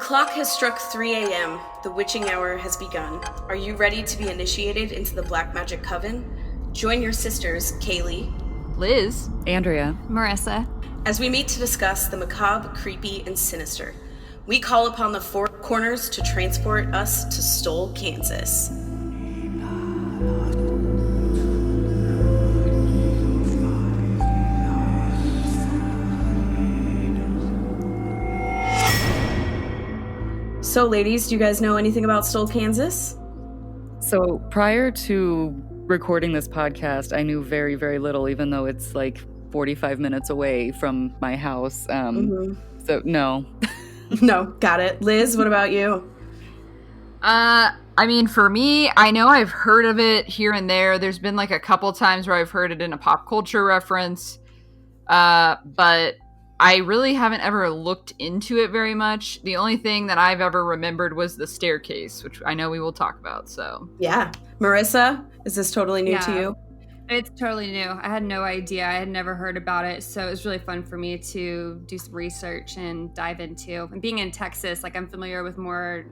clock has struck 3 a.m. The witching hour has begun. Are you ready to be initiated into the Black Magic Coven? Join your sisters, Kaleigh, Liz, Andrea, Marisa, as we meet to discuss the macabre, creepy, and sinister. We call upon the four corners to transport us to Stull, Kansas. So, ladies, do you guys know anything about Stull, Kansas? So prior to recording this podcast, I knew very, very little, even though it's like 45 minutes away from my house. So, no. No, got it. Liz, what about you? I mean, for me, I know I've heard of it here and there. There's been like a couple times where I've heard it in a pop culture reference. But I really haven't ever looked into it very much. The only thing that I've ever remembered was the staircase, which I know we will talk about, so. Yeah. Marisa, is this totally new to you? It's totally new. I had no idea. I had never heard about it, so it was really fun for me to do some research and dive into. And being in Texas, like I'm familiar with more,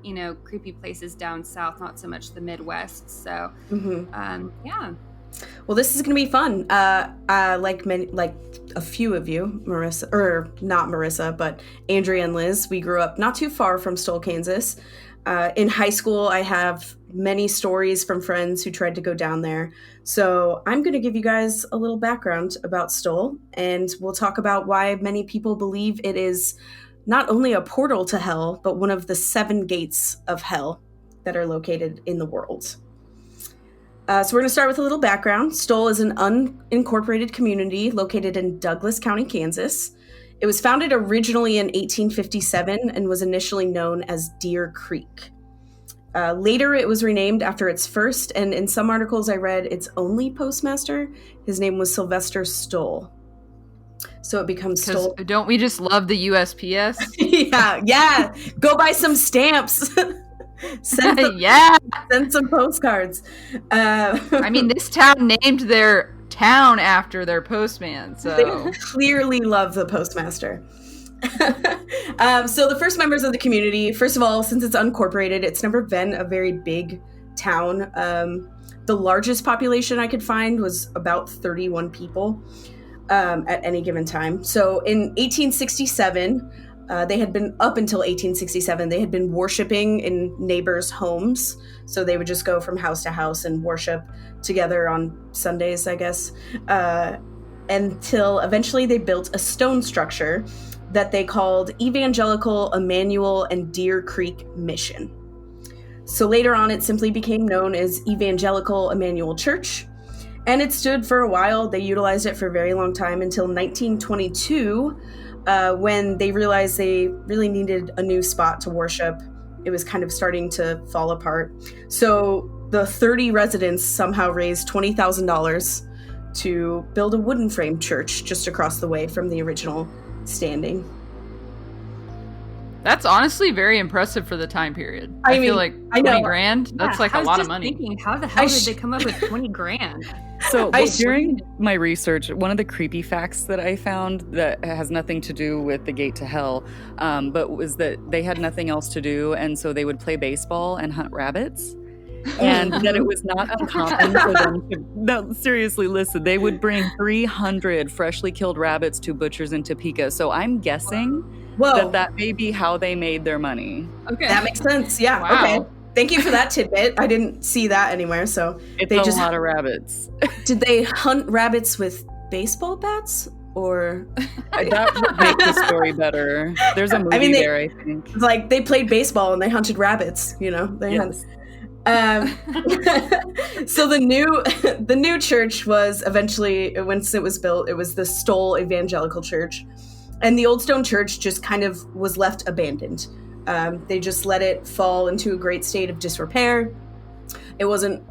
creepy places down south, not so much the Midwest. So, yeah. Well, this is going to be fun. Like a few of you, Marisa, or not Marisa, but Andrea and Liz, we grew up not too far from Stull, Kansas. In high school, I have many stories from friends who tried to go down there. So I'm going to give you guys a little background about Stull, and we'll talk about why many people believe it is not only a portal to hell, but one of the 7 gates of hell that are located in the world. So we're going to start with a little background. Stull is an unincorporated community located in Douglas County, Kansas. It was founded originally in 1857 and was initially known as Deer Creek. Later, it was renamed after its first, and in some articles I read, its only postmaster. His name was Sylvester Stull. So it becomes Stull. Don't we just love the USPS? Yeah. Go buy some stamps. Send some postcards. I mean, this town named their town after their postman, so they clearly love the postmaster. So the first members of the community, first of all, since it's unincorporated, it's never been a very big town. The largest population I could find was about 31 people at any given time. So in 1867, they had been, up until 1867, they had been worshiping in neighbors' homes. So they would just go from house to house and worship together on Sundays, I guess, until eventually they built a stone structure that they called Evangelical Emmanuel and Deer Creek Mission. So later on, it simply became known as Evangelical Emmanuel Church, and it stood for a while. They utilized it for a very long time until 1922, when they realized they really needed a new spot to worship. It was kind of starting to fall apart. So the 30 residents somehow raised $20,000 to build a wooden frame church just across the way from the original standing. That's honestly very impressive for the time period. I feel like 20 grand, that's like a lot of money. Thinking, how the hell did they come up with 20 grand? So during my research, one of the creepy facts that I found that has nothing to do with the gate to hell, but was that they had nothing else to do, and so they would play baseball and hunt rabbits. And that it was not uncommon for them to... No, seriously, listen. They would bring 300 freshly killed rabbits to butchers in Topeka. So I'm guessing that may be how they made their money. Okay. That makes sense. Yeah. Wow. Okay. Thank you for that tidbit. I didn't see that anywhere. So it's a lot of rabbits. Did they hunt rabbits with baseball bats? Or that would make the story better. There's a movie there, I think. Like they played baseball and they hunted rabbits, They yes. So the new church was eventually, once it was built, it was the Stull Evangelical Church, and the old stone church just kind of was left abandoned. They just let it fall into a great state of disrepair. It wasn't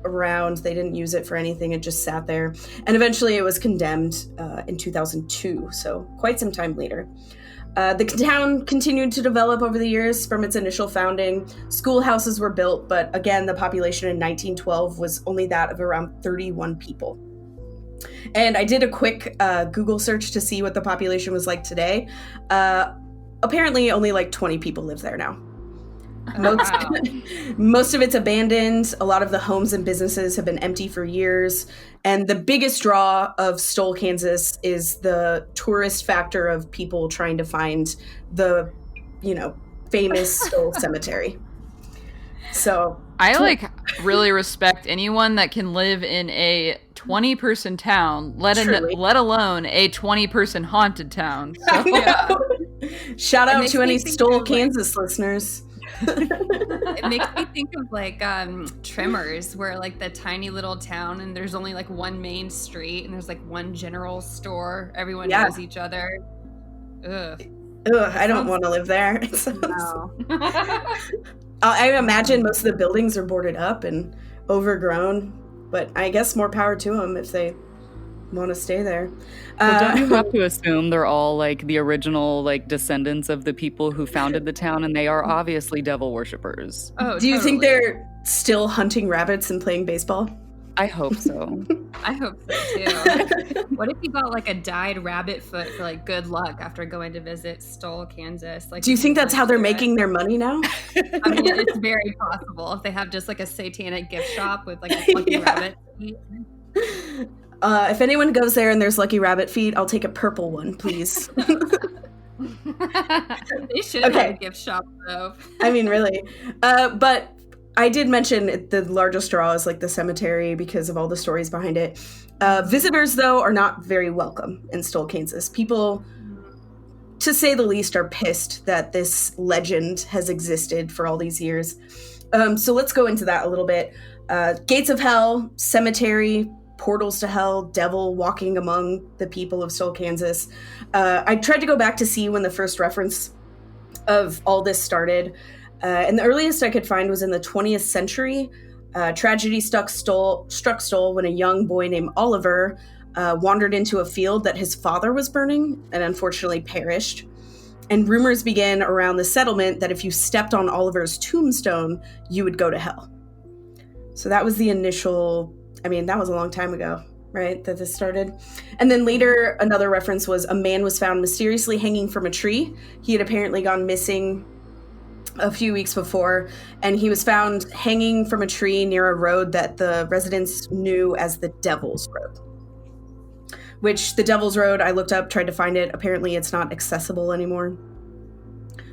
around. They didn't use it for anything. It just sat there, and eventually it was condemned in 2002. So quite some time later. The town continued to develop over the years from its initial founding. Schoolhouses were built, but again, the population in 1912 was only that of around 31 people. And I did a quick Google search to see what the population was like today. apparently only like 20 people live there now. Oh, wow. Most of it's abandoned. A lot of the homes and businesses have been empty for years. And the biggest draw of Stull, Kansas is the tourist factor of people trying to find the, famous Stull Cemetery. So I really respect anyone that can live in a 20-person town, let alone a 20-person haunted town. So. Shout out to any Stull, Kansas listeners. It makes me think of Tremors, where the tiny little town and there's only one main street and there's one general store. Everyone knows each other. Ugh. I don't want to live there. No. I imagine most of the buildings are boarded up and overgrown, but I guess more power to them if they want to stay there. Well, don't you have to assume they're all the original descendants of the people who founded the town, and they are obviously devil worshippers? Oh, do you think they're still hunting rabbits and playing baseball? I hope so. I hope so too. What if you got a dyed rabbit foot for good luck after going to visit Stull, Kansas? Do you think that's how they're making their money now? I mean, it's very possible if they have just a satanic gift shop with a lucky rabbit feet. If anyone goes there and there's lucky rabbit feet, I'll take a purple one, please. They should have a gift shop though. I mean, really. But I did mention the largest draw is the cemetery because of all the stories behind it. Visitors, though, are not very welcome in Stull, Kansas. People, to say the least, are pissed that this legend has existed for all these years. So let's go into that a little bit. Gates of Hell, cemetery, portals to hell, devil walking among the people of Stull, Kansas. I tried to go back to see when the first reference of all this started. And the earliest I could find was in the 20th century. Tragedy struck Stull when a young boy named Oliver wandered into a field that his father was burning and unfortunately perished. And rumors began around the settlement that if you stepped on Oliver's tombstone, you would go to hell. So that was the initial, that was a long time ago, right, that this started. And then later, another reference was a man was found mysteriously hanging from a tree. He had apparently gone missing a few weeks before, and he was found hanging from a tree near a road that the residents knew as the Devil's Road. Which, the Devil's Road, I looked up, tried to find it. Apparently it's not accessible anymore,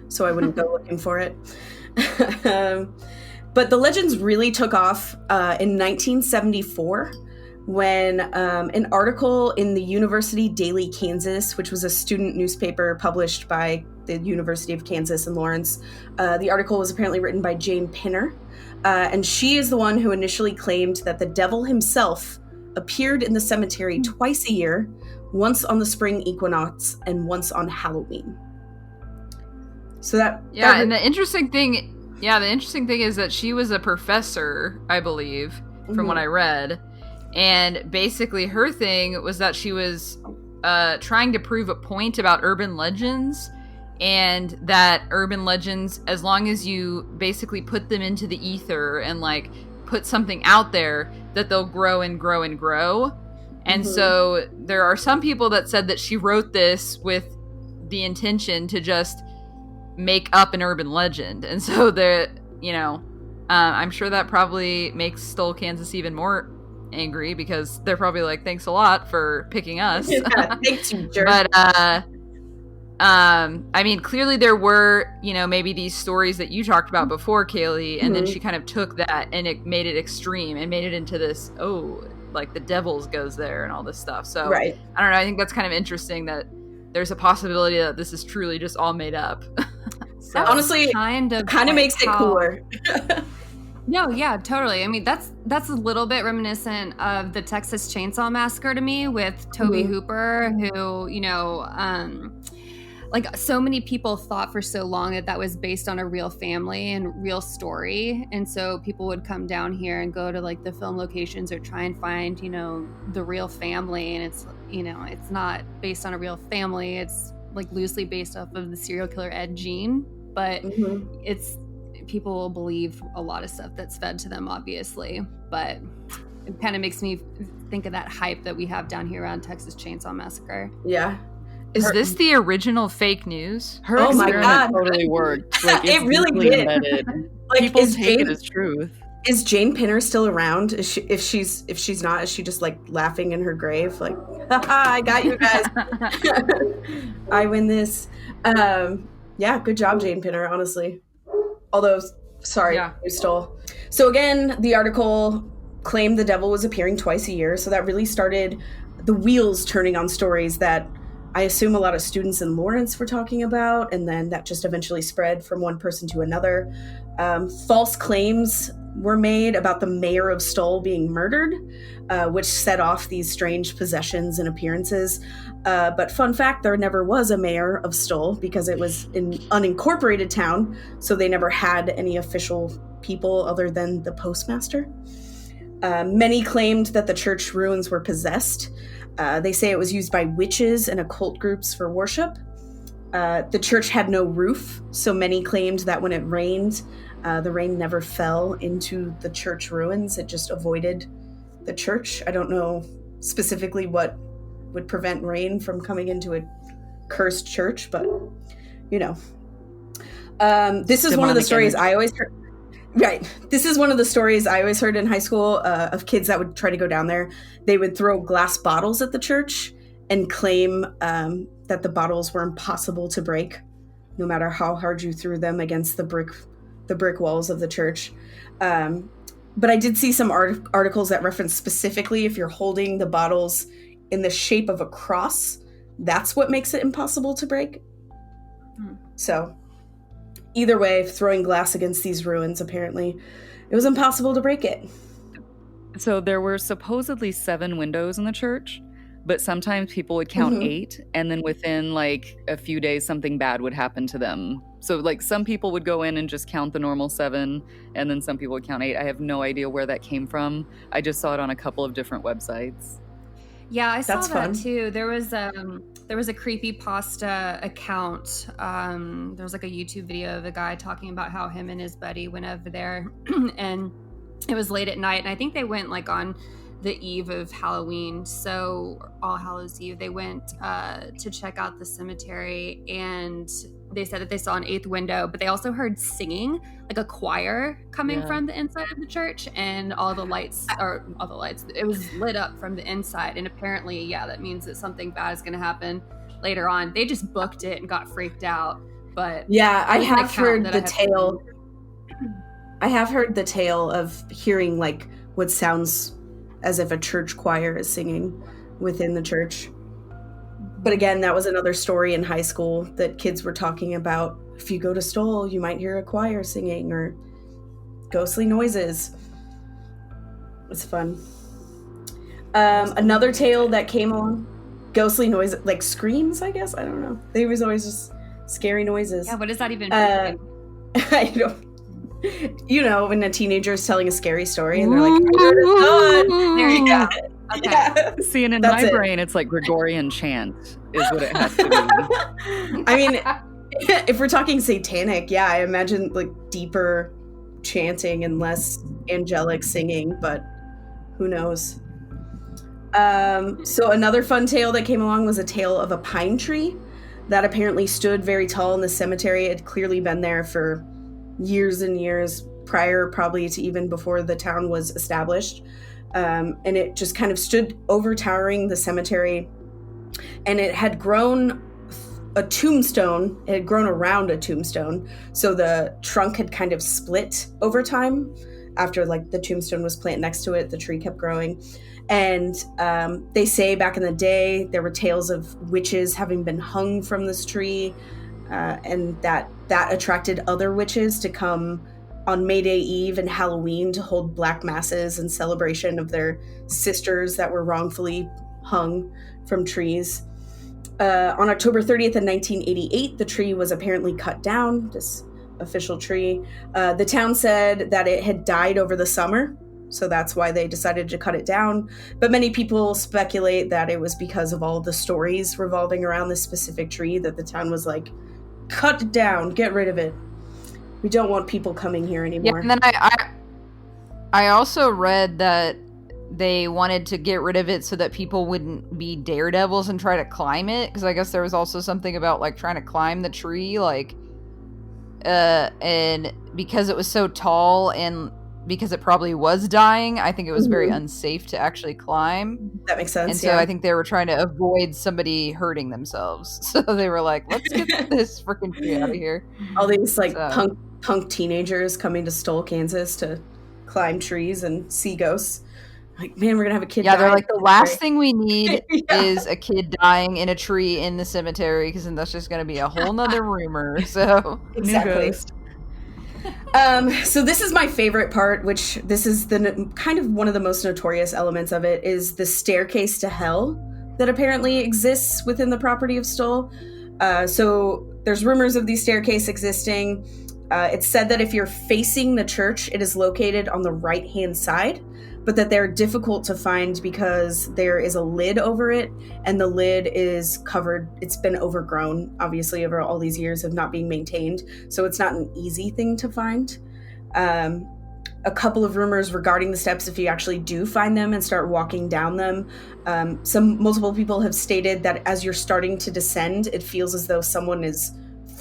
so I wouldn't go looking for it. But the legends really took off in 1974 when an article in the University Daily Kansas, which was a student newspaper published by the University of Kansas in Lawrence, the article was apparently written by Jane Pinner, and she is the one who initially claimed that the devil himself appeared in the cemetery twice a year, once on the spring equinox and once on Halloween. So and the interesting thing is that she was a professor, I believe, from what I read. And basically her thing was that she was trying to prove a point about urban legends, and that urban legends, as long as you basically put them into the ether and put something out there, that they'll grow and grow and grow. And so there are some people that said that she wrote this with the intention to just make up an urban legend. And so I'm sure that probably makes Stull, Kansas even more angry, because they're probably thanks a lot for picking us. Yeah, thanks, you jerk. But clearly there were maybe these stories that you talked about before, Kaleigh, and then she kind of took that and it made it extreme and made it into this the Devil's goes there and all this stuff. So right. I don't know, I think that's kind of interesting that there's a possibility that this is truly just all made up. So, honestly, kind of makes it cooler. No, yeah, totally. That's a little bit reminiscent of the Texas Chainsaw Massacre to me, with Tobe Hooper, who, so many people thought for so long that was based on a real family and real story. And so people would come down here and go to the film locations or try and find, the real family. And it's, it's not based on a real family. It's loosely based off of the serial killer Ed Gein, but people will believe a lot of stuff that's fed to them, obviously, but it kind of makes me think of that hype that we have down here around Texas Chainsaw Massacre. Yeah. Is this the original fake news? Her Oh my experiment God. totally worked. Like, It it's really deeply did. embedded. Like, People is take Jane- it as truth. Is Jane Pinner still around? Is she, if she's not, is she just like laughing in her grave? Like, haha, I got you guys. I win this. Yeah, good job, Jane Pinner, honestly. Although, sorry, Yeah. you stole. So again, the article claimed the devil was appearing twice a year. So that really started the wheels turning on stories that I assume a lot of students in Lawrence were talking about. And then that just eventually spread from one person to another. False claims were made about the mayor of Stull being murdered, which set off these strange possessions and appearances. But fun fact, there never was a mayor of Stull because it was an unincorporated town, so they never had any official people other than the postmaster. Many claimed that the church ruins were possessed. They say it was used by witches and occult groups for worship. The church had no roof, so many claimed that when it rained, the rain never fell into the church ruins. It just avoided the church. I don't know specifically what would prevent rain from coming into a cursed church, but you know. This is one of the stories I always heard. Right. This is one of the stories I always heard in high school of kids that would try to go down there. They would throw glass bottles at the church and claim that the bottles were impossible to break, no matter how hard you threw them against the brick walls of the church. But I did see some articles that reference specifically if you're holding the bottles in the shape of a cross, that's what makes it impossible to break. So either way, throwing glass against these ruins, apparently, it was impossible to break it. So there were supposedly 7 windows in the church, but sometimes people would count 8, and then within like a few days, something bad would happen to them. So like some people would go in and just count the normal 7, and then some people would count 8. I have no idea where that came from. I just saw it on a couple of different websites. Yeah, I saw That's that fun. too. There was a creepypasta account. There was like a YouTube video of a guy talking about how him and his buddy went over there, and it was late at night. And I think they went like on the eve of Halloween, so All Hallows Eve. They went to check out the cemetery, and they said that they saw an 8th window, but they also heard singing, like a choir coming from the inside of the church, and all the lights, it was lit up from the inside. And apparently, yeah, that means that something bad is going to happen later on. They just booked it and got freaked out. But yeah, I there's an have account heard that the I have tale. I have heard the tale of hearing like what sounds as if a church choir is singing within the church. But again, that was another story in high school that kids were talking about. If you go to Stull, you might hear a choir singing or ghostly noises. It's fun. Another tale that came on, ghostly noise, like screams, I guess. I don't know. They was always just scary noises. Yeah, what does that even mean? I don't. You know, when a teenager is telling a scary story and they're like, I heard a thud. There you Yeah. go. Okay. Yeah. See, and in That's my it. brain, it's like Gregorian chant is what it has to be. I mean, if we're talking satanic, yeah, I imagine like deeper chanting and less angelic singing, but who knows? So another fun tale that came along was a tale of a pine tree that apparently stood very tall in the cemetery. It had clearly been there for years and years prior, probably to even before the town was established. And it just kind of stood overtowering the cemetery, and it had grown a tombstone. It had grown around a tombstone, so the trunk had kind of split over time. After like the tombstone was planted next to it, the tree kept growing. And they say back in the day there were tales of witches having been hung from this tree, and that attracted other witches to come on May Day Eve and Halloween to hold black masses in celebration of their sisters that were wrongfully hung from trees. On October 30th in 1988, the tree was apparently cut down, this official tree. The town said that it had died over the summer, so that's why they decided to cut it down. But many people speculate that it was because of all the stories revolving around this specific tree that the town was like, cut it down, get rid of it. We don't want people coming here anymore. Yeah, and then I also read that they wanted to get rid of it so that people wouldn't be daredevils and try to climb it, because I guess there was also something about like trying to climb the tree, like and because it was so tall and because it probably was dying, I think it was very unsafe to actually climb. That makes sense. And so I think they were trying to avoid somebody hurting themselves. So they were like, let's get this freaking tree out of here. All these like punk teenagers coming to Stull, Kansas to climb trees and see ghosts. Like, man, we're gonna have a kid. Yeah, die they're like, the last thing we need Yeah. is a kid dying in a tree in the cemetery, because then that's just gonna be a whole nother rumor. So Exactly. So this is my favorite part, which this is the kind of one of the most notorious elements of it, is the staircase to hell that apparently exists within the property of Stull. So there's rumors of these staircase existing. It's said that if you're facing the church, it is located on the right-hand side, but that they're difficult to find because there is a lid over it, and the lid is covered. It's been overgrown, obviously, over all these years of not being maintained, so it's not an easy thing to find. A couple of rumors regarding the steps, if you actually do find them and start walking down them. Multiple people have stated that as you're starting to descend, it feels as though someone is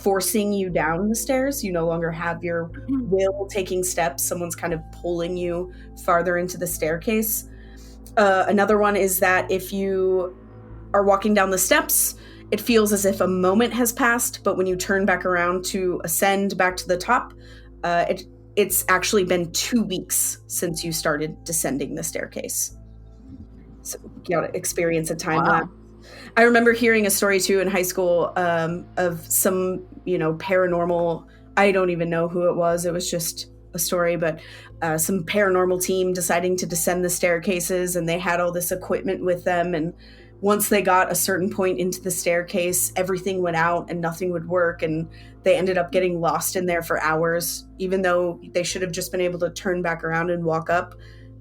forcing you down the stairs. You no longer have your will taking steps. Someone's kind of pulling you farther into the staircase. Another one is that if you are walking down the steps, it feels as if a moment has passed, but when you turn back around to ascend back to the top, it's actually been 2 weeks since you started descending the staircase. So you gotta experience a time lapse. I remember hearing a story too in high school of some, paranormal, I don't even know who it was. It was just a story, but some paranormal team deciding to descend the staircases, and they had all this equipment with them. And once they got a certain point into the staircase, everything went out and nothing would work. And they ended up getting lost in there for hours, even though they should have just been able to turn back around and walk up.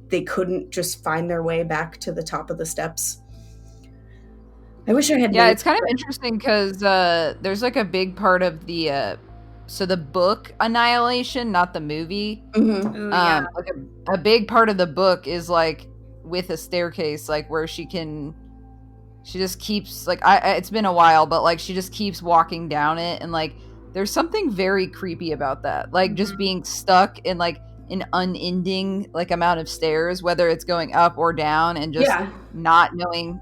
They couldn't just find their way back to the top of the steps. I wish I had. Yeah, it's kind of interesting because there's like a big part of the the book Annihilation, not the movie. Mm-hmm. Ooh, yeah. Like a big part of the book is like with a staircase, like where she just keeps like it's been a while, but like she just keeps walking down it, and like there's something very creepy about that, like just being stuck in like an unending like amount of stairs, whether it's going up or down, and just not knowing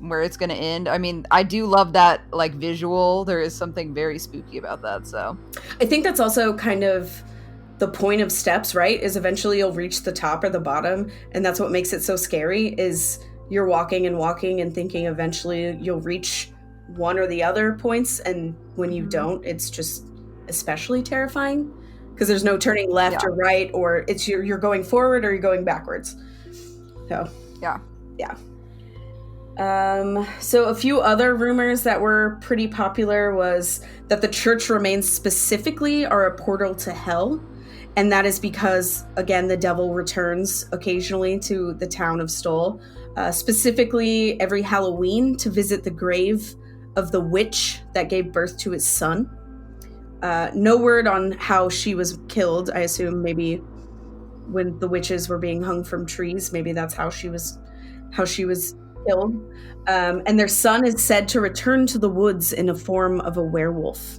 where it's going to end. I mean, I do love that like visual. There is something very spooky about that. So I think that's also kind of the point of steps, right? Is eventually you'll reach the top or the bottom, and that's what makes it so scary. Is you're walking and thinking eventually you'll reach one or the other points, and when you don't, it's just especially terrifying because there's no turning left or right, or it's you're going forward or you're going backwards. So yeah. So a few other rumors that were pretty popular was that the church remains specifically are a portal to hell. And that is because, again, the devil returns occasionally to the town of Stull, specifically every Halloween to visit the grave of the witch that gave birth to his son. No word on how she was killed. I assume maybe when the witches were being hung from trees, maybe that's how she was killed. And their son is said to return to the woods in a form of a werewolf.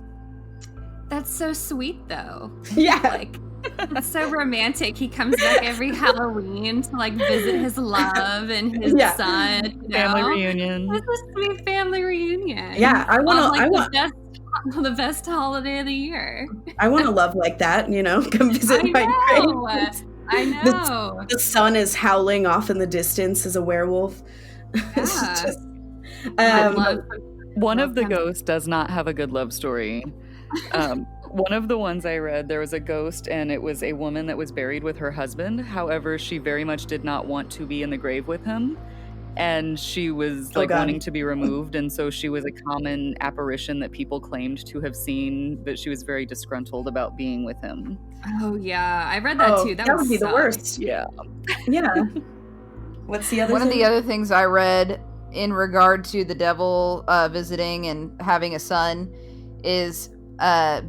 That's so sweet, though. Yeah. Like, it's so romantic. He comes back every Halloween to like visit his love and his son. Family reunion. It's a sweet family reunion. Yeah, I want the best holiday of the year. I want to love like that, come visit my grave. I know. The sun is howling off in the distance as a werewolf. Yeah. One of the ghosts does not have a good love story. One of the ones I read, there was a ghost, and it was a woman that was buried with her husband. However, she very much did not want to be in the grave with him, and she was wanting to be removed, and so she was a common apparition that people claimed to have seen, but she was very disgruntled about being with him. Oh yeah, I read that too. That would be the worst. Yeah. What's the other One thing? of the other things I read in regard to the devil visiting and having a son is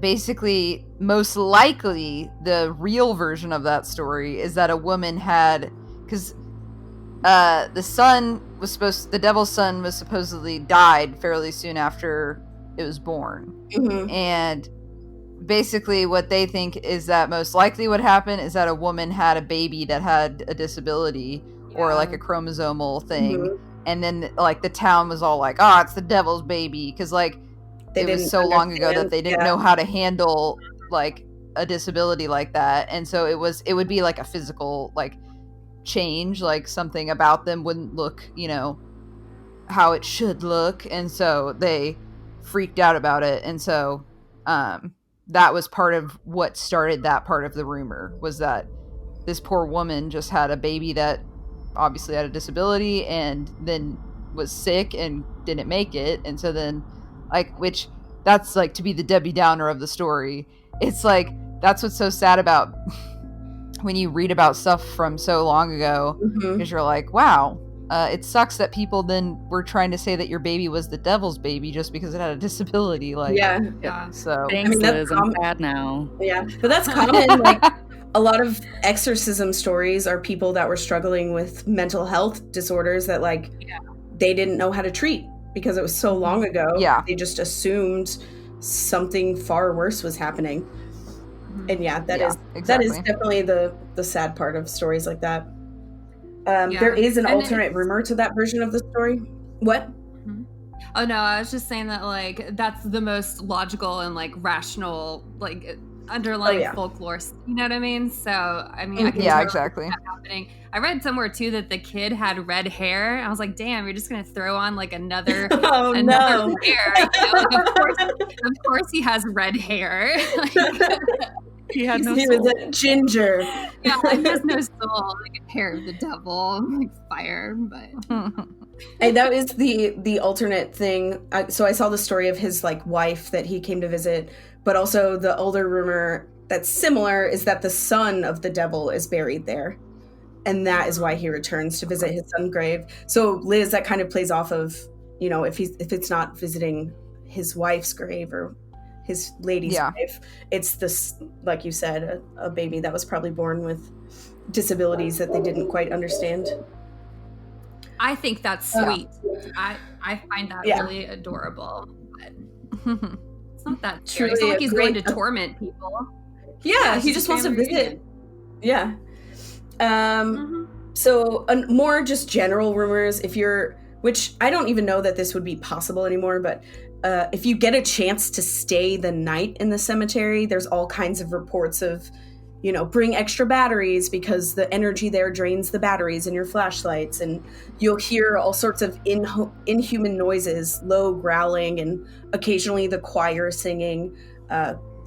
basically most likely the real version of that story is that a woman had, because the devil's son was supposedly died fairly soon after it was born. Mm-hmm. And basically what they think is that most likely what happened is that a woman had a baby that had a disability or like a chromosomal thing. Mm-hmm. And then like the town was all like, oh, it's the devil's baby. Because like it was so long ago that they didn't know how to handle like a disability like that. And so it would be like a physical like change, like something about them wouldn't look, you know, how it should look. And so they freaked out about it. And so that was part of what started that part of the rumor, was that this poor woman just had a baby that obviously had a disability and then was sick and didn't make it. And so then like, which that's like to be the Debbie Downer of the story. It's like, that's what's so sad about when you read about stuff from so long ago, because you're like, wow, it sucks that people then were trying to say that your baby was the devil's baby just because it had a disability. Like, yeah. So Thanks, Liz. I'm sad now. Yeah, but that's common. Like a lot of exorcism stories are people that were struggling with mental health disorders that like they didn't know how to treat because it was so long ago. Yeah, they just assumed something far worse was happening. And that is definitely the sad part of stories like that. There is an alternate rumor to that version of the story. What? Oh no, I was just saying that like that's the most logical and like rational like underlying folklore. You know what I mean? So I mean, I can totally exactly. see that happening. I read somewhere too that the kid had red hair. I was like, damn, you're just gonna throw on like another no. hair. You know? Like, of course, he has red hair. He had no he soul. was a ginger. Yeah, like, he has no soul, like a hair of the devil, like fire. But and that is the alternate thing. So I saw the story of his like wife that he came to visit, but also the older rumor that's similar is that the son of the devil is buried there, and that is why he returns to visit his son's grave. So Liz, that kind of plays off of, you know, if it's not visiting his wife's grave or his lady's wife, it's this, like you said, a baby that was probably born with disabilities that they didn't quite understand. I think that's sweet. I find that really adorable. But it's not that scary. It's not like he's going to torment people. Yeah, he just wants to visit. Yeah. So more just general rumors, which I don't even know that this would be possible anymore, but if you get a chance to stay the night in the cemetery, there's all kinds of reports of, you know, bring extra batteries because the energy there drains the batteries in your flashlights, and you'll hear all sorts of inhuman noises, low growling, and occasionally the choir singing.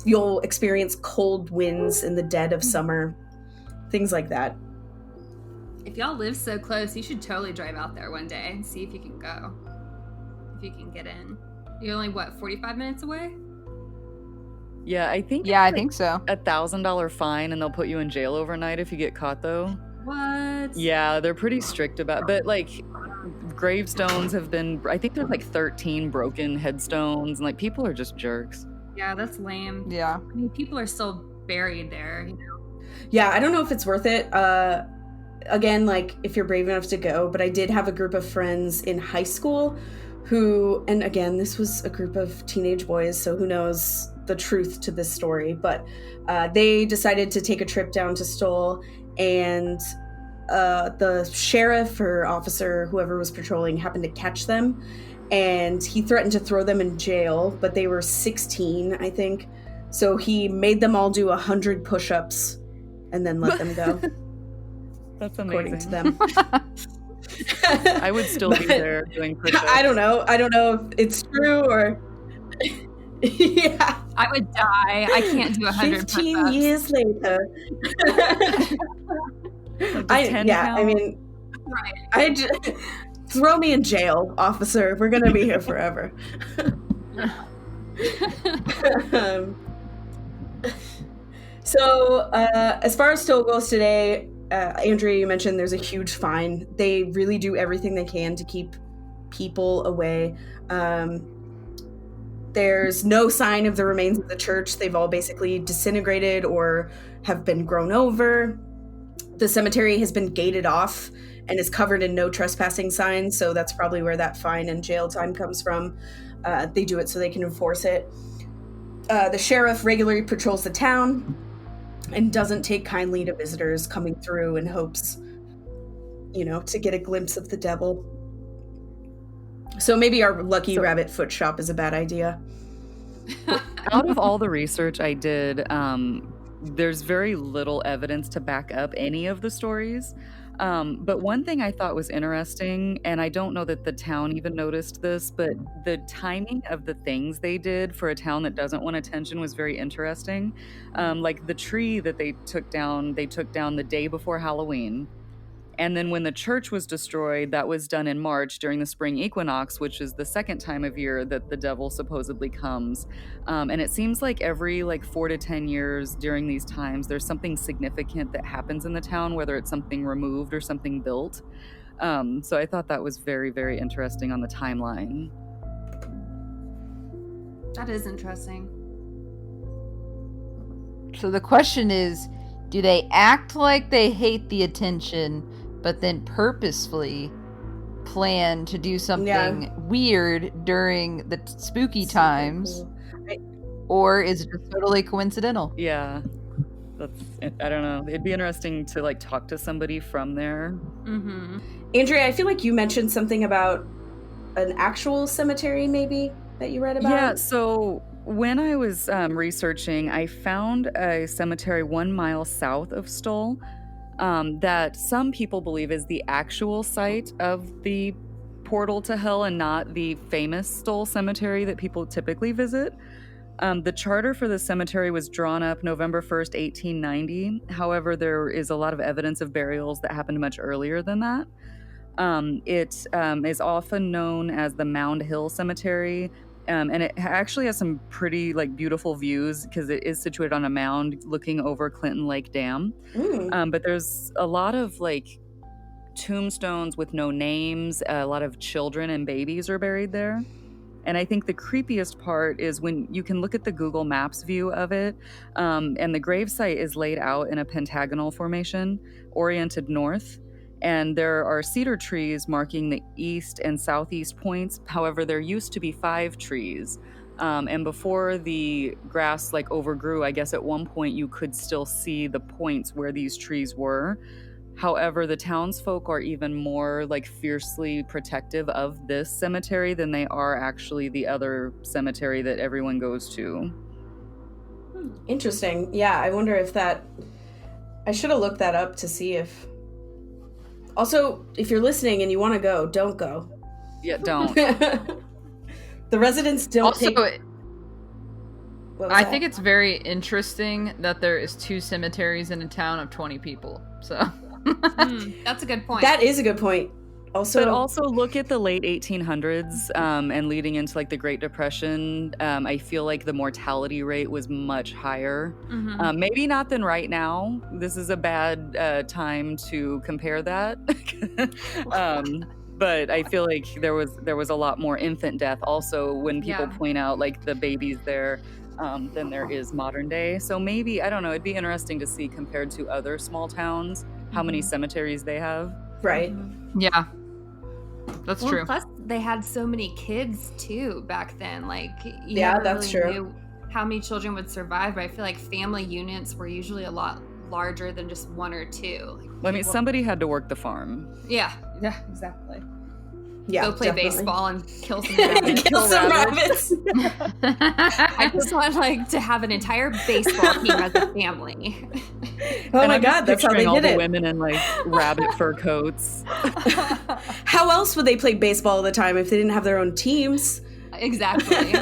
You'll experience cold winds in the dead of summer, things like that. If y'all live so close, you should totally drive out there one day and see if you can go. If you can get in. You're only, 45 minutes away? Yeah, I think. Yeah, I think so. $1,000 fine, and they'll put you in jail overnight if you get caught, though. What? Yeah, they're pretty strict about. But like, gravestones have been. I think there's like 13 broken headstones, and like people are just jerks. Yeah, that's lame. Yeah. I mean, people are still buried there, you know. Yeah, I don't know if it's worth it. Again, like if you're brave enough to go, but I did have a group of friends in high school who, and again, this was a group of teenage boys, so who knows the truth to this story, but they decided to take a trip down to Stull, and the sheriff or officer, whoever was patrolling, happened to catch them, and he threatened to throw them in jail, but they were 16, I think, so he made them all do 100 push-ups and then let them go. That's amazing. According to them. I would still be there doing push-ups. I don't know if it's true or... Yeah. I would die. I can't do 100 15 push-ups. years later. I mean, right. Throw me in jail, officer. We're going to be here forever. So, as far as Stull goes today, Andrea, you mentioned there's a huge fine. They really do everything they can to keep people away. There's no sign of the remains of the church. They've all basically disintegrated or have been grown over. The cemetery has been gated off, and is covered in no trespassing signs. So that's probably where that fine and jail time comes from. They do it so they can enforce it. The sheriff regularly patrols the town and doesn't take kindly to visitors coming through in hopes, to get a glimpse of the devil. So maybe our lucky rabbit foot shop is a bad idea. Out of all the research I did, there's very little evidence to back up any of the stories. But one thing I thought was interesting, and I don't know that the town even noticed this, but the timing of the things they did for a town that doesn't want attention was very interesting. Like the tree that they took down the day before Halloween. And then when the church was destroyed, that was done in March during the spring equinox, which is the second time of year that the devil supposedly comes. And it seems like every 4 to 10 years during these times, there's something significant that happens in the town, whether it's something removed or something built. So I thought that was very, very interesting on the timeline. That is interesting. So the question is, do they act like they hate the attention, but then purposefully plan to do something weird during the spooky times? Or is it just totally coincidental? Yeah. I don't know. It'd be interesting to talk to somebody from there. Mm-hmm. Andrea, I feel like you mentioned something about an actual cemetery maybe that you read about. Yeah, so when I was researching, I found a cemetery 1 mile south of Stull that some people believe is the actual site of the portal to hell and not the famous Stull cemetery that people typically visit. The charter for the cemetery was drawn up November 1st, 1890. However, there is a lot of evidence of burials that happened much earlier than that. It is often known as the Mound Hill Cemetery. And it actually has some pretty beautiful views because it is situated on a mound looking over Clinton Lake Dam. But there's a lot of tombstones with no names. A lot of children and babies are buried there. And I think the creepiest part is when you can look at the Google Maps view of it, and the gravesite is laid out in a pentagonal formation oriented north. And there are cedar trees marking the east and southeast points. However, there used to be 5 trees. And before the grass overgrew, I guess at one point you could still see the points where these trees were. However, the townsfolk are even more fiercely protective of this cemetery than they are actually the other cemetery that everyone goes to. Interesting. Yeah, I wonder if I should have looked that up to see if... Also, if you're listening and you want to go, don't go. Yeah, don't. The residents don't also, take... I think it's very interesting that there is 2 cemeteries in a town of 20 people. So that's a good point. That is a good point. But also look at the late 1800s and leading into the Great Depression. I feel like the mortality rate was much higher. Mm-hmm. Maybe not than right now. This is a bad time to compare that. But I feel like there was a lot more infant death also when people point out the babies there than there is modern day. So maybe, I don't know, it'd be interesting to see compared to other small towns how many cemeteries they have. Right. Mm-hmm. Yeah. That's true. Plus, they had so many kids too back then. That's true. Knew how many children would survive, but I feel like family units were usually a lot larger than just 1 or 2. I mean, somebody had to work the farm. Yeah, exactly. Yeah, go play definitely. baseball and kill some rabbits. Kill some rabbits. I just want to have an entire baseball team as a family. Oh my God, that's how they all did the it. women in rabbit fur coats. How else would they play baseball all the time if they didn't have their own teams? Exactly.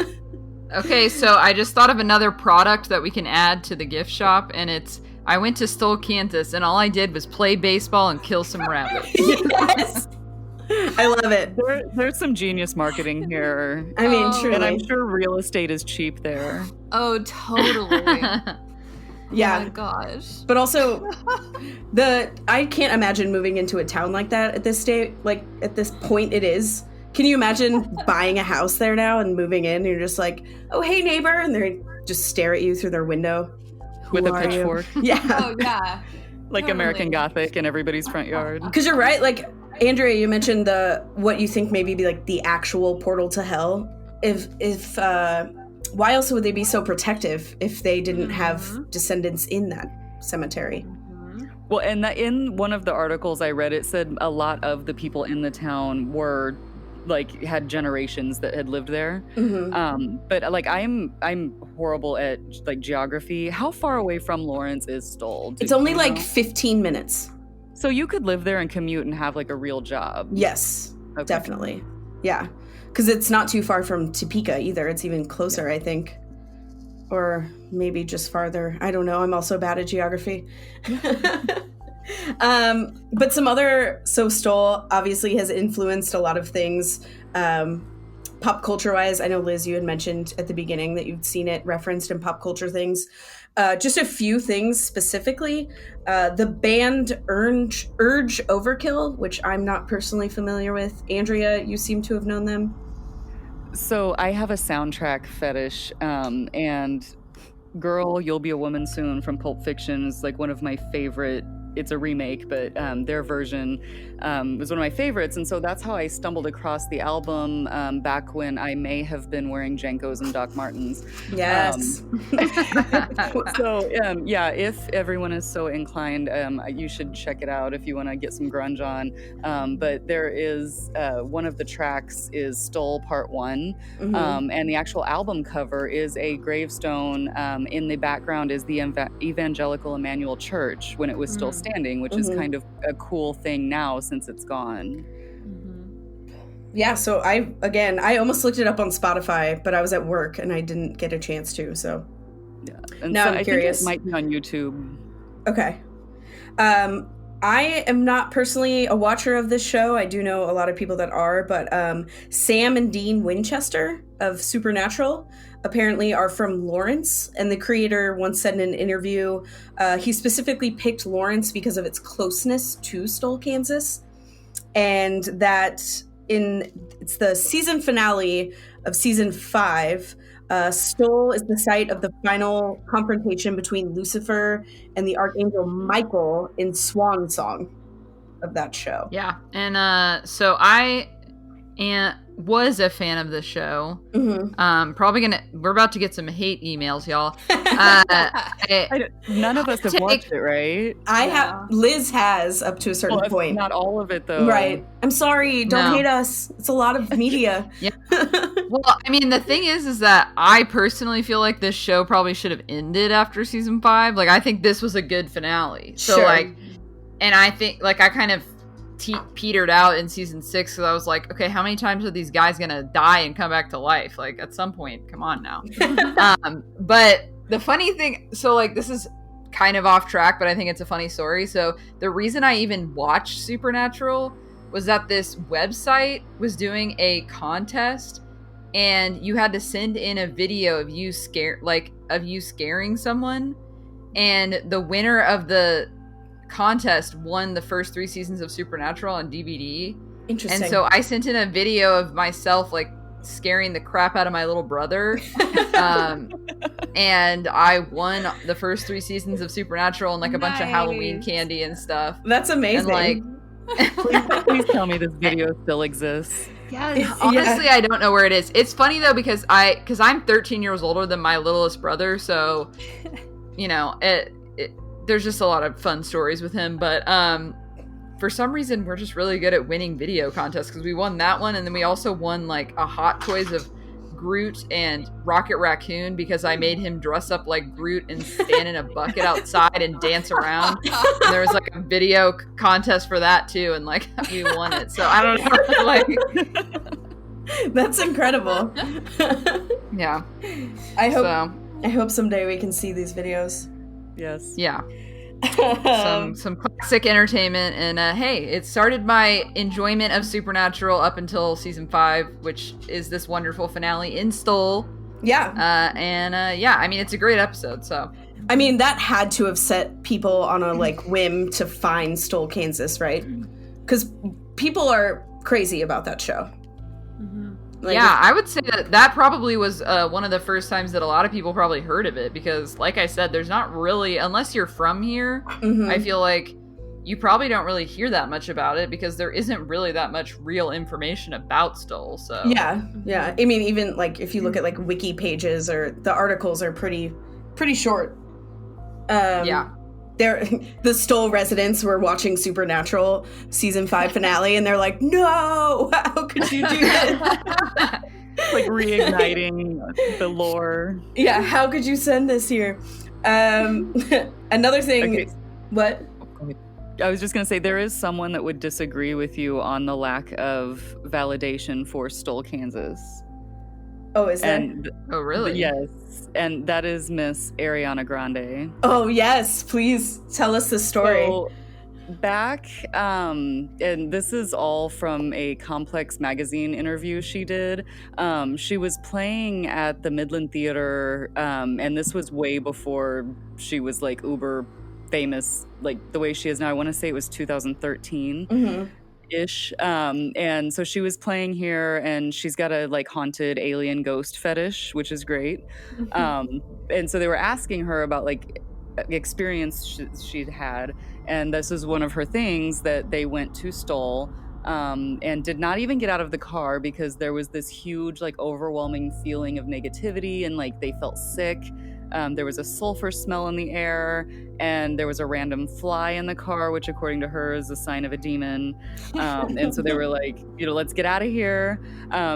Okay, so I just thought of another product that we can add to the gift shop, and it's I went to Stull, Kansas, and all I did was play baseball and kill some rabbits. Yes. I love it. There's some genius marketing here. I mean, truly. And I'm sure real estate is cheap there. Oh, totally. Yeah. Oh my gosh. But also, I can't imagine moving into a town like that at this state. At this point, it is. Can you imagine buying a house there now and moving in? And you're just like, oh, hey, neighbor. And they just stare at you through their window. With a pitchfork. Yeah. Oh, yeah. American Gothic in everybody's front yard. Because you're right. Andrea, you mentioned what you think maybe be like the actual portal to hell. If why else would they be so protective if they didn't have descendants in that cemetery? Well, and in one of the articles I read, it said a lot of the people in the town were like had generations that had lived there. But like I'm horrible at like geography. How far away from Lawrence is Stull? It's only like 15 minutes. So you could live there and commute and have like a real job. Yes, definitely. Yeah, because it's not too far from Topeka either. It's even closer, I think. Or maybe just farther. I don't know. I'm also bad at geography. But so Stull obviously has influenced a lot of things pop culture wise. I know, Liz, you had mentioned at the beginning that you'd seen it referenced in pop culture things. Just a few things specifically. The band Urge Overkill, which I'm not personally familiar with. Andrea, you seem to have known them. So I have a soundtrack fetish, and Girl, You'll Be a Woman Soon from Pulp Fiction is like one of my favorite. It's a remake, but their version was one of my favorites. And so that's how I stumbled across the album back when I may have been wearing Jankos and Doc Martens. Yes. So yeah, if everyone is so inclined, you should check it out if you want to get some grunge on. But there is one of the tracks is Stull Part 1. And the actual album cover is a gravestone. In the background is the Evangelical Emmanuel Church when it was still standing, which is kind of a cool thing now since it's gone. Yeah, so I almost looked it up on Spotify, but I was at work and I didn't get a chance to, so yeah. And now so I'm I curious. think it might be on YouTube. Okay. I am not personally a watcher of this show. I do know a lot of people that are, but Sam and Dean Winchester of Supernatural apparently are from Lawrence, and the creator once said in an interview he specifically picked Lawrence because of its closeness to Stull, Kansas, and that it's the season finale of season 5. Stull is the site of the final confrontation between Lucifer and the Archangel Michael in Swan Song of that show. Yeah, and so I was a fan of the show. We're about to get some hate emails, y'all. None of us have watched it, right? Liz has up to a certain point. Not all of it, though. Right. I'm sorry. Don't hate us. It's a lot of media. Yeah. Well, I mean, the thing is that I personally feel like this show probably should have ended after season 5. Like, I think this was a good finale. So, and I think, like, I kind of petered out in season 6 because I was like, okay, how many times are these guys gonna die and come back to life? Like, at some point, come on now. But the funny thing, so like, this is kind of off track, but I think it's a funny story. So the reason I even watched Supernatural was that this website was doing a contest, and you had to send in a video of you scaring someone, and the winner of the contest won the first 3 seasons of Supernatural on DVD. Interesting. And so I sent in a video of myself like scaring the crap out of my little brother, and I won the first 3 seasons of Supernatural and like a bunch of Halloween candy and stuff. That's amazing. And, like, please tell me this video still exists. Yeah, honestly, I don't know where it is. It's funny though because I'm 13 years older than my littlest brother, so you know there's just a lot of fun stories with him. But for some reason, we're just really good at winning video contests because we won that one, and then we also won like a Hot Toys of Groot and Rocket Raccoon because I made him dress up like Groot and stand in a bucket outside and dance around. And there was like a video contest for that too, and like we won it. So I don't know, like that's incredible. Yeah, I hope someday we can see these videos. Yes. Yeah. Some classic entertainment, and hey, it started my enjoyment of Supernatural up until season 5, which is this wonderful finale in Stull. Yeah. Yeah, I mean, it's a great episode. So I mean, that had to have set people on a like whim to find Stull, Kansas, right? Because people are crazy about that show. Like, yeah, I would say that probably was one of the first times that a lot of people probably heard of it, because like I said, there's not really, unless you're from here, I feel like you probably don't really hear that much about it because there isn't really that much real information about Stull. So yeah. I mean, even like if you look at like wiki pages, or the articles are pretty short. Yeah. The Stull residents were watching Supernatural season 5 finale, and they're like, "No, how could you do this?" Like reigniting the lore. Yeah, how could you send this here? Another thing. Okay. What? I was just going to say, there is someone that would disagree with you on the lack of validation for Stull, Kansas. Oh, is there? Oh, really? Yes. And that is Miss Ariana Grande. Oh, yes. Please tell us the story. So, back, and this is all from a Complex magazine interview she did. She was playing at the Midland Theater, and this was way before she was like uber famous, like the way she is now. I want to say it was 2013 ish. And so she was playing here, and she's got a like haunted alien ghost fetish, which is great. And so they were asking her about like experience she'd had, and this is one of her things, that they went to Stull and did not even get out of the car because there was this huge like overwhelming feeling of negativity, and like they felt sick. There was a sulfur smell in the air, and there was a random fly in the car, which according to her is a sign of a demon. And so they were like, let's get out of here.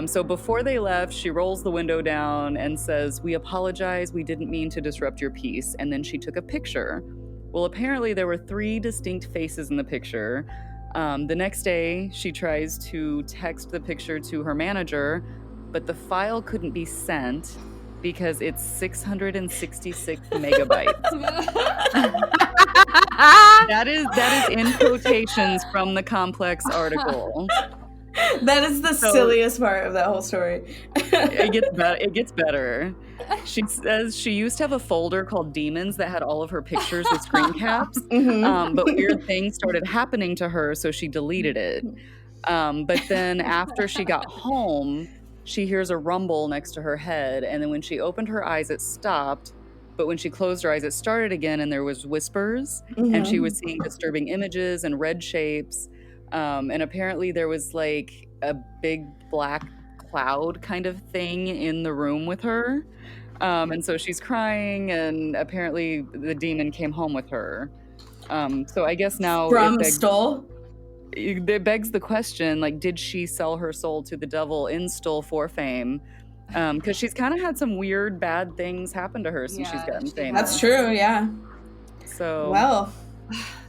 So before they left, she rolls the window down and says, "We apologize, we didn't mean to disrupt your peace." And then she took a picture. Well, apparently there were 3 distinct faces in the picture. The next day, she tries to text the picture to her manager, but the file couldn't be sent because it's 666 megabytes. That is in quotations from the Complex article. That is the silliest part of that whole story. It gets better. She says she used to have a folder called Demons that had all of her pictures with screen caps, but weird things started happening to her, so she deleted it. But then after she got home, she hears a rumble next to her head, and then when she opened her eyes, it stopped. But when she closed her eyes, it started again, and there was whispers, and she was seeing disturbing images and red shapes. And apparently there was like a big black cloud kind of thing in the room with her. And so she's crying, and apparently the demon came home with her. So I guess now from Stull? It begs the question, like, did she sell her soul to the devil in Stull for fame? Because she's kind of had some weird, bad things happen to her since she's gotten famous. That's true, yeah. So, well,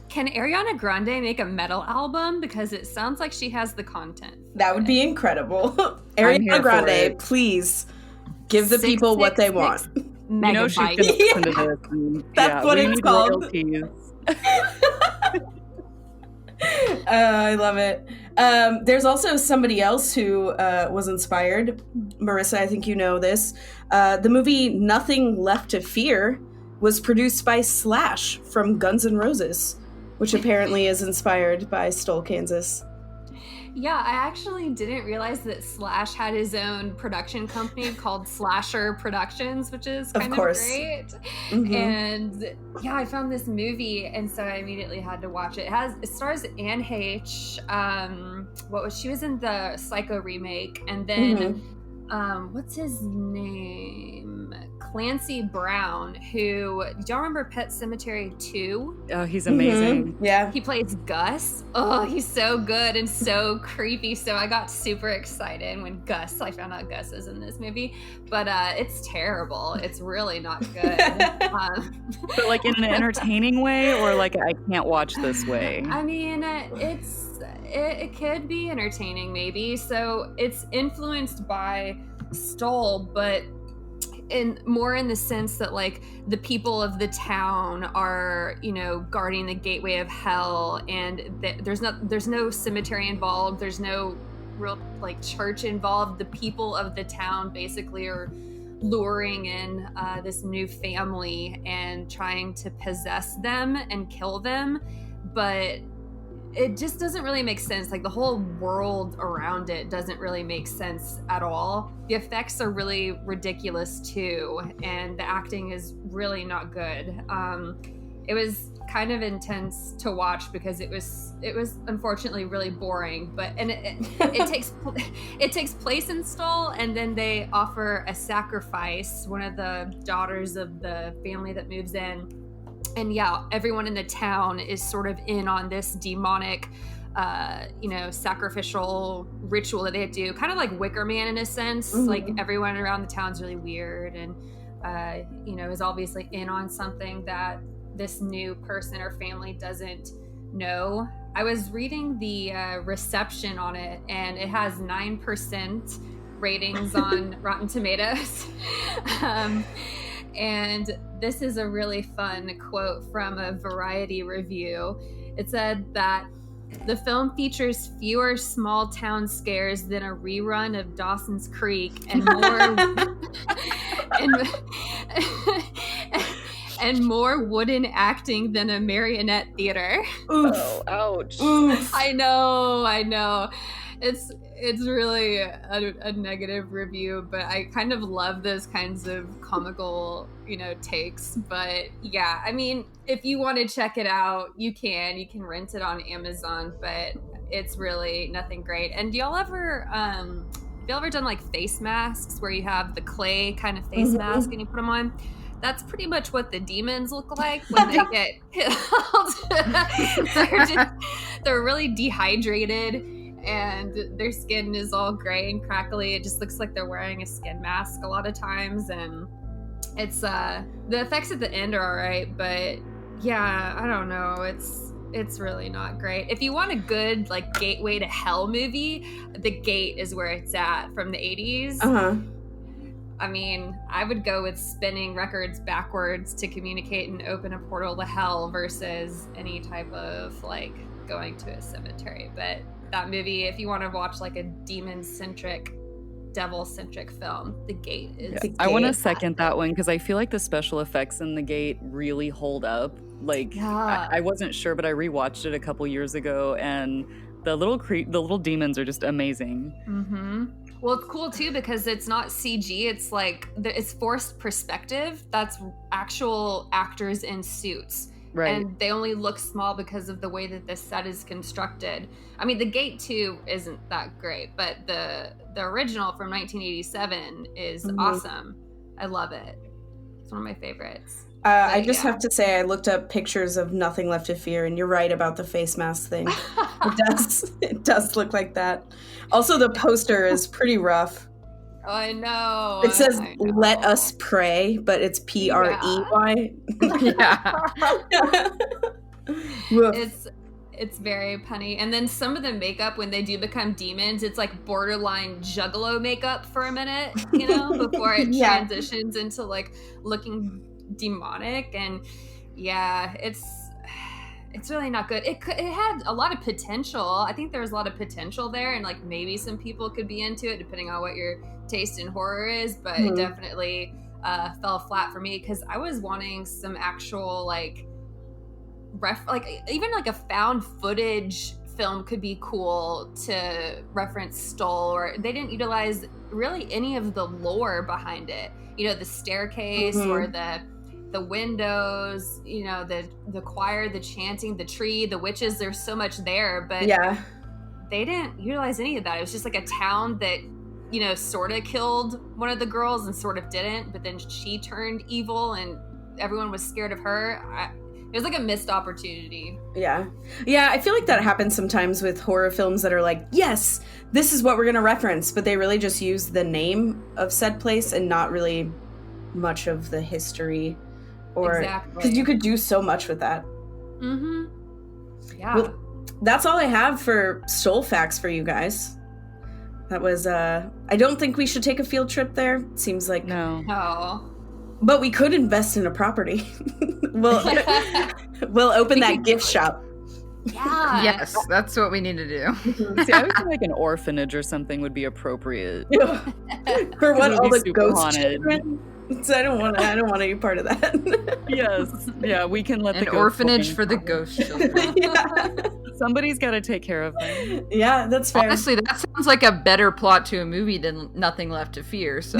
can Ariana Grande make a metal album? Because it sounds like she has the content. That would be incredible. Ariana Grande, please give the people what they want. Megabytes. She's going to listen to this. And, That's what it's called. Royalties. I love it. There's also somebody else who was inspired. Marisa, I think you know this. The movie Nothing Left to Fear was produced by Slash from Guns N' Roses, which apparently is inspired by Stull, Kansas. Yeah, I actually didn't realize that Slash had his own production company called Slasher Productions, which is kind of great. And yeah, I found this movie, and so I immediately had to watch it. It stars Anne H. She was in the Psycho remake, and then what's his name? Clancy Brown, who, do y'all remember Pet Sematary 2? Oh, he's amazing. Yeah. He plays Gus. Oh, he's so good and so creepy. So I got super excited when I found out Gus was in this movie. But it's terrible. It's really not good. But like in an entertaining way, or like I can't watch this way? I mean, it could be entertaining maybe. So it's influenced by Stull, but more in the sense that like the people of the town are, guarding the gateway of hell, and there's no cemetery involved. There's no real like church involved. The people of the town basically are luring in this new family and trying to possess them and kill them, but it just doesn't really make sense. Like the whole world around it doesn't really make sense at all. The effects are really ridiculous too, and the acting is really not good. It was kind of intense to watch because it was unfortunately really boring. But it takes place in Stull, and then they offer a sacrifice. One of the daughters of the family that moves in, and yeah, everyone in the town is sort of in on this demonic, sacrificial ritual that they do, kind of like Wicker Man in a sense. Mm-hmm. Like everyone around the town's really weird and is obviously in on something that this new person or family doesn't know. I was reading the reception on it, and it has 9% ratings on Rotten Tomatoes. And this is a really fun quote from a Variety review. It said that the film features fewer small town scares than a rerun of Dawson's Creek and more and more wooden acting than a marionette theater. Oof. Oh, ouch. Oof. I know. It's really a negative review, but I kind of love those kinds of comical, takes. But yeah, I mean, if you want to check it out, you can rent it on Amazon, but it's really nothing great. And have y'all ever done like face masks where you have the clay kind of face mask and you put them on? That's pretty much what the demons look like when they get killed. They're really dehydrated, and their skin is all gray and crackly. It just looks like they're wearing a skin mask a lot of times, and it's the effects at the end are all right, but yeah, I don't know. It's really not great. If you want a good like gateway to hell movie, The Gate is where it's at from the 80s. Uh-huh. I mean, I would go with spinning records backwards to communicate and open a portal to hell versus any type of like going to a cemetery. But that movie, if you want to watch like a demon-centric, devil-centric film, The Gate is. Yeah. I want to second that one because I feel like the special effects in The Gate really hold up. Like, yeah. I wasn't sure, but I rewatched it a couple years ago, and the little demons are just amazing. Mm-hmm. Well, it's cool too because it's not CG. It's like it's forced perspective. That's actual actors in suits. Right. And they only look small because of the way that this set is constructed. I mean, The Gate 2 isn't that great, but the original from 1987 is awesome. I love it. It's one of my favorites. I just have to say, I looked up pictures of Nothing Left to Fear, and you're right about the face mask thing. It does look like that. Also, the poster is pretty rough. Oh, I know. It says "Let Us Pray," but it's Prey. Yeah. It's very punny. And then some of the makeup when they do become demons, it's like borderline Juggalo makeup for a minute, before it transitions into like looking demonic. And yeah, it's really not good. It had a lot of potential. I think there was a lot of potential there, and like maybe some people could be into it depending on what your taste in horror is, but it definitely fell flat for me because I was wanting some actual like even like a found footage film could be cool to reference Stull, or they didn't utilize really any of the lore behind it. The staircase or the windows, the choir, the chanting, the tree, the witches. There's so much there, but they didn't utilize any of that. It was just like a town that sort of killed one of the girls and sort of didn't, but then she turned evil and everyone was scared of her. It was like a missed opportunity. Yeah, I feel like that happens sometimes with horror films that are like, yes, this is what we're going to reference, but they really just use the name of said place and not really much of the history. Or because you could do so much with that. Mm-hmm. Yeah. Well, that's all I have for Stull facts for you guys. That was I don't think we should take a field trip there. It seems like no. But we could invest in a property. we'll open that gift shop. Yeah. Yes, that's what we need to do. See, I would think like an orphanage or something would be appropriate. For what all the ghost haunted. children. So I don't want to be part of that. Yes. Yeah, we can let an the orphanage for the ghost children. Somebody's got to take care of them. Yeah, that's fair. Honestly, that sounds like a better plot to a movie than Nothing Left to Fear. So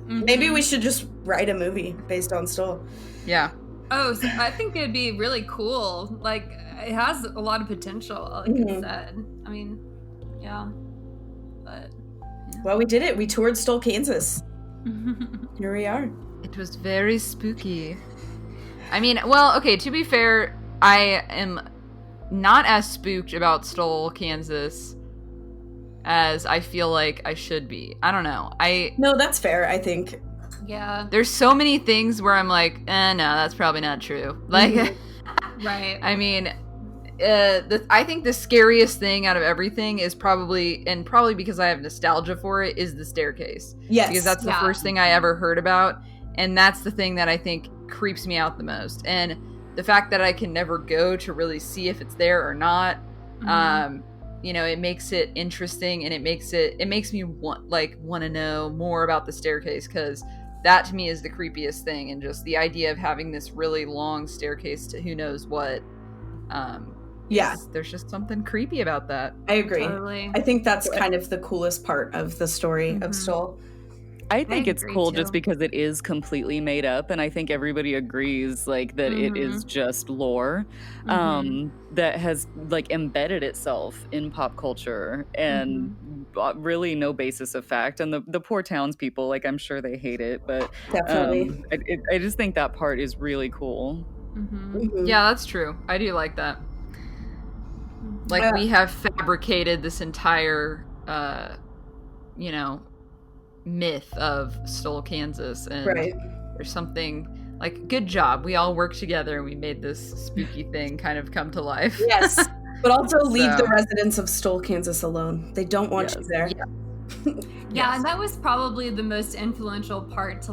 maybe we should just write a movie based on Stull. Yeah. Oh, so I think it'd be really cool. Like, it has a lot of potential, like it said. I mean, yeah. But yeah. Well, we did it. We toured Stull, Kansas. Here we are. It was very spooky. I mean, well, okay, to be fair, I am not as spooked about Stull, Kansas as I feel like I should be. I don't know. No, that's fair, I think. Yeah. There's so many things where I'm like, no, that's probably not true. Like, right. I mean, I think the scariest thing out of everything is probably because I have nostalgia for it, is the staircase. Yes. Because that's the first thing I ever heard about. And that's the thing that I think creeps me out the most. And the fact that I can never go to really see if it's there or not, it makes it interesting, and it makes me want to know more about the staircase, because that to me is the creepiest thing. And just the idea of having this really long staircase to who knows what. There's just something creepy about that. I agree. Totally. I think that's kind of the coolest part of the story of Stull. I think it's cool just because it is completely made up, and I think everybody agrees that it is just lore that has embedded itself in pop culture and really no basis of fact. And the poor townspeople, I'm sure they hate it, but definitely, I just think that part is really cool. Yeah, that's true. I do like that. We have fabricated this entire, myth of Stull, Kansas, and there's something good job. We all worked together and we made this spooky thing kind of come to life. Yes, but also leave the residents of Stull, Kansas alone. They don't want you there. Yeah, and that was probably the most influential part to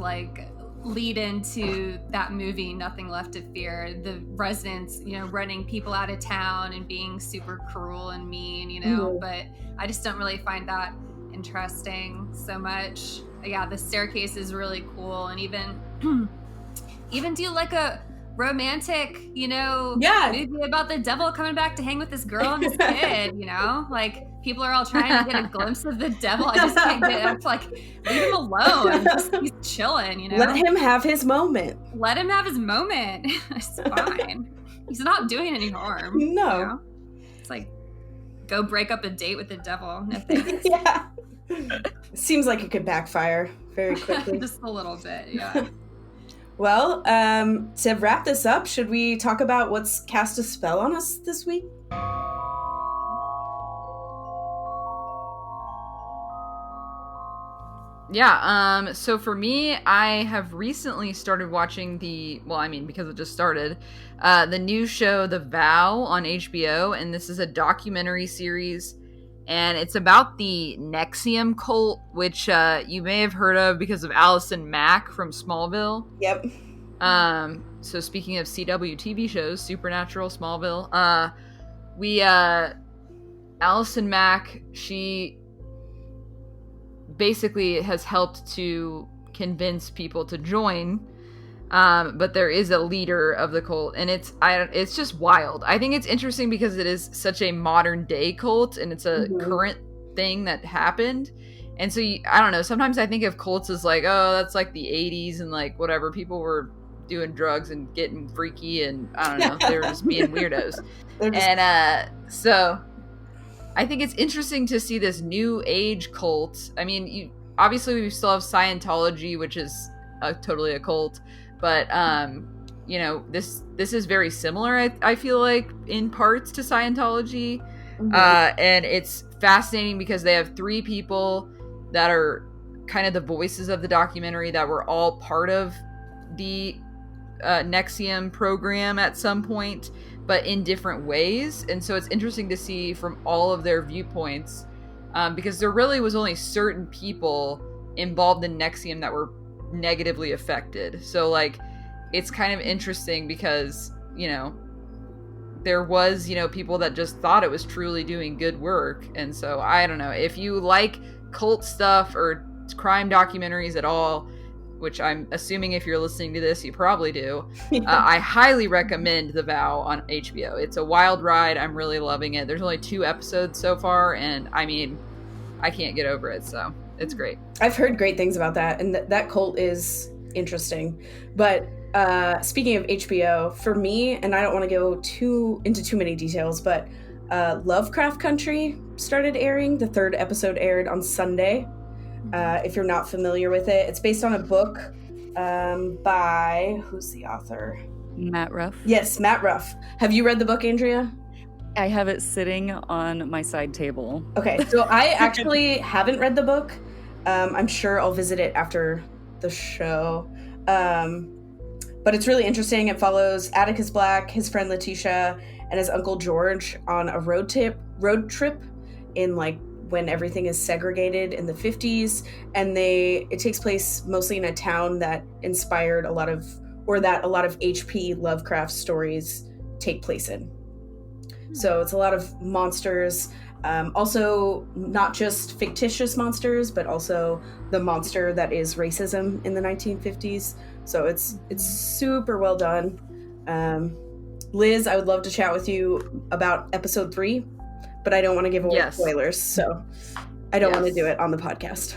lead into that movie, Nothing Left to Fear. The residents, running people out of town and being super cruel and mean, but I just don't really find that interesting so much. Yeah, the staircase is really cool, and even do a romantic, movie about the devil coming back to hang with this girl and this kid, people are all trying to get a glimpse of the devil. I just can't get it. Leave him alone. He's chilling, Let him have his moment. Let him have his moment. It's fine. He's not doing any harm. No. It's go break up a date with the devil. No thanks. Yeah. Seems like it could backfire very quickly. Just a little bit, yeah. Well, to wrap this up, should we talk about what's cast a spell on us this week? Yeah, so for me, I have recently started watching because it just started, the new show, The Vow, on HBO, and this is a documentary series, and it's about the NXIVM cult, which you may have heard of because of Allison Mack from Smallville. Yep. So speaking of CW TV shows, Supernatural, Smallville, Allison Mack, she basically has helped to convince people to join, but there is a leader of the cult, and it's just wild. I think it's interesting because it is such a modern day cult, and it's a current thing that happened. And so I don't know, sometimes I think of cults as that's the 80s and whatever, people were doing drugs and getting freaky, and I don't know, they were just being weirdos. So I think it's interesting to see this new age cult. I mean, obviously we still have Scientology, which is totally a cult, but this is very similar, I feel like, in parts to Scientology. And it's fascinating because they have 3 people that are kind of the voices of the documentary that were all part of the NXIVM program at some point, but in different ways. And so it's interesting to see from all of their viewpoints, because there really was only certain people involved in NXIVM that were negatively affected. So it's kind of interesting because there was people that just thought it was truly doing good work. And so I don't know, if you like cult stuff or crime documentaries at all, which I'm assuming if you're listening to this, you probably do. I highly recommend The Vow on HBO. It's a wild ride. I'm really loving it. There's only 2 episodes so far, and I mean, I can't get over it, so it's great. I've heard great things about that, and that cult is interesting. But Speaking of HBO, for me, and I don't want to go into too many details, but Lovecraft Country started airing. The 3rd episode aired on Sunday. If you're not familiar with it, it's based on a book by, who's the author? Matt Ruff. Yes, Matt Ruff. Have you read the book, Andrea? I have it sitting on my side table. Okay, so I actually haven't read the book. I'm sure I'll visit it after the show. But it's really interesting. It follows Atticus Black, his friend Letitia, and his uncle George on a road trip in like when everything is segregated in the 50s, and it takes place mostly in a town that inspired a lot of H.P. Lovecraft stories take place in. So it's a lot of monsters, also not just fictitious monsters, but also the monster that is racism in the 1950s. So it's super well done. Liz, I would love to chat with you about episode 3, but I don't want to give away spoilers, so I don't want to do it on the podcast.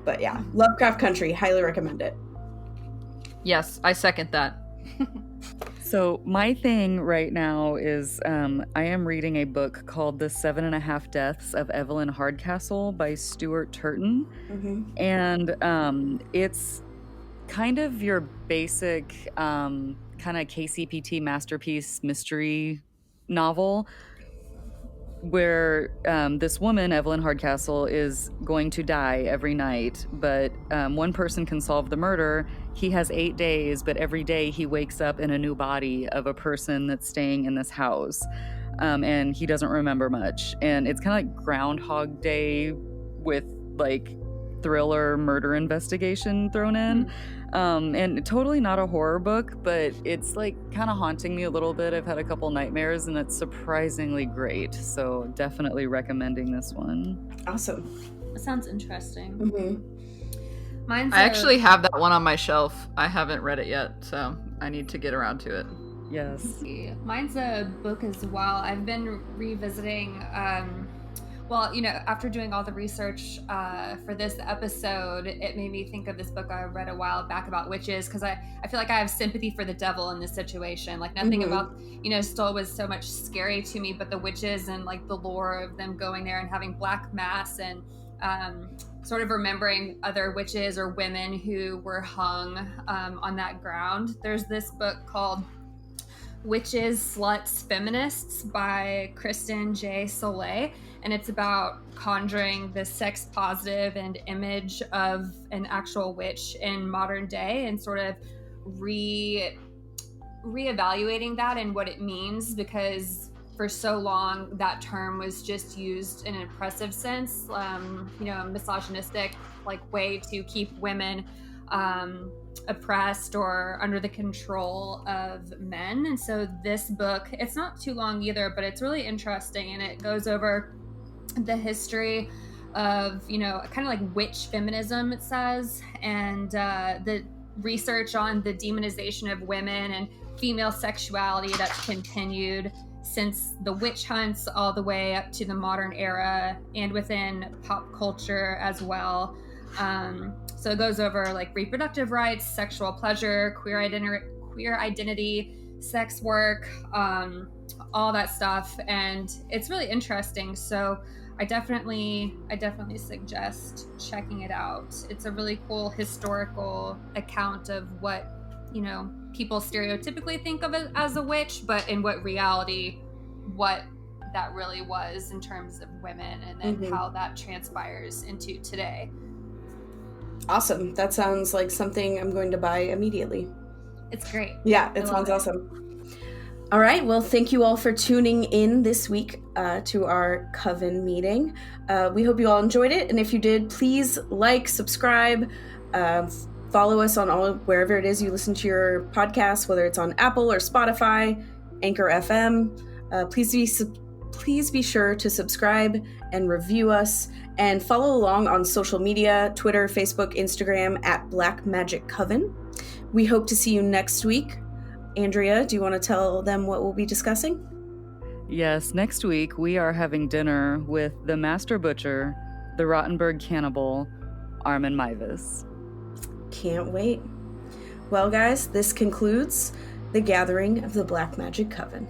But yeah, Lovecraft Country, highly recommend it. Yes, I second that. So my thing right now is I am reading a book called The 7.5 Deaths of Evelyn Hardcastle by Stuart Turton. Mm-hmm. And it's kind of your basic kind of KCPT masterpiece mystery novel where this woman, Evelyn Hardcastle, is going to die every night, but one person can solve the murder. He has 8 days, but every day he wakes up in a new body of a person that's staying in this house, and he doesn't remember much. And it's kind of like Groundhog Day with like thriller murder investigation thrown in. And totally not a horror book, but it's like kind of haunting me a little bit. I've had a couple nightmares and it's surprisingly great. So definitely recommending this one. Awesome. That sounds interesting. Mm-hmm. I actually have that one on my shelf. I haven't read it yet, so I need to get around to it. Yes. Mine's a book as well. I've been revisiting well, you know, after doing all the research for this episode, it made me think of this book I read a while back about witches, because I feel like I have sympathy for the devil in this situation. Like nothing about, you know, Stull was so much scary to me, but the witches and like the lore of them going there and having black mass and sort of remembering other witches or women who were hung on that ground. There's this book called Witches, Sluts, Feminists by Kristen J. Soleil, and it's about conjuring the sex positive and image of an actual witch in modern day and sort of reevaluating that and what it means, because for so long that term was just used in an oppressive sense, you know, a misogynistic like way to keep women oppressed or under the control of men. And so this book, it's not too long either, but it's really interesting, and it goes over the history of, you know, kind of like witch feminism, it says, and the research on the demonization of women and female sexuality that's continued since the witch hunts all the way up to the modern era and within pop culture as well. So it goes over like reproductive rights, sexual pleasure, queer identity, sex work, all that stuff, and it's really interesting. So I definitely suggest checking it out. It's a really cool historical account of what, you know, people stereotypically think of it as a witch, but in what reality, what that really was in terms of women, and then how that transpires into today. Awesome. That sounds like something I'm going to buy immediately. It's great. Yeah, it sounds awesome. All right. Well, thank you all for tuning in this week to our Coven meeting. We hope you all enjoyed it. And if you did, please like, subscribe, follow us on wherever it is you listen to your podcasts, whether it's on Apple or Spotify, Anchor FM. Please be sure to subscribe and review us, and follow along on social media, Twitter, Facebook, Instagram at Black Magic Coven. We hope to see you next week. Andrea, do you want to tell them what we'll be discussing? Yes, next week we are having dinner with the Master Butcher, the Rottenberg Cannibal, Armin Meiwes. Can't wait. Well, guys, this concludes the gathering of the Black Magic Coven.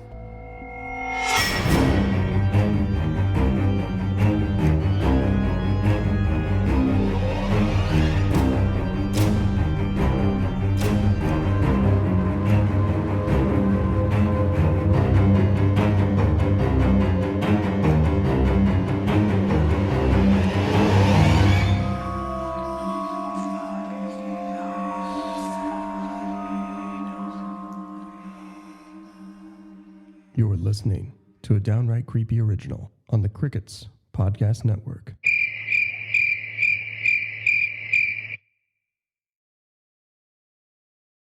You are listening to a Downright Creepy original on the Crickets Podcast Network.